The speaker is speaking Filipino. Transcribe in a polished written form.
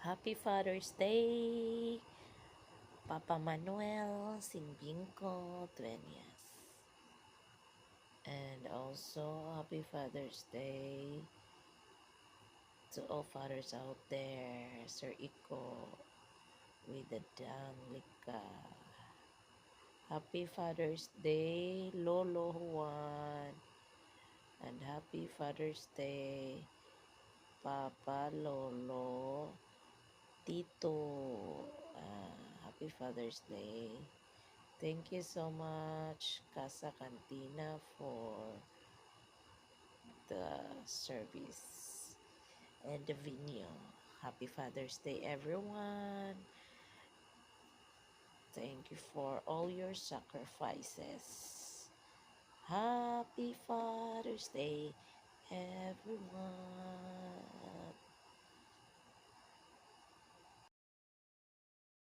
Happy Father's Day, Papa Manuel Singbingko Dueñas. And also, Happy Father's Day to all fathers out there, Sir Iko with the Danglika. Happy Father's Day, Lolo Juan. And Happy Father's Day, Papa Lolo Tito. Happy Father's Day. Thank you so much, Casa Cantina, for the service and the venue. Happy Father's Day, everyone. Thank you for all your sacrifices. Happy Father's Day, everyone.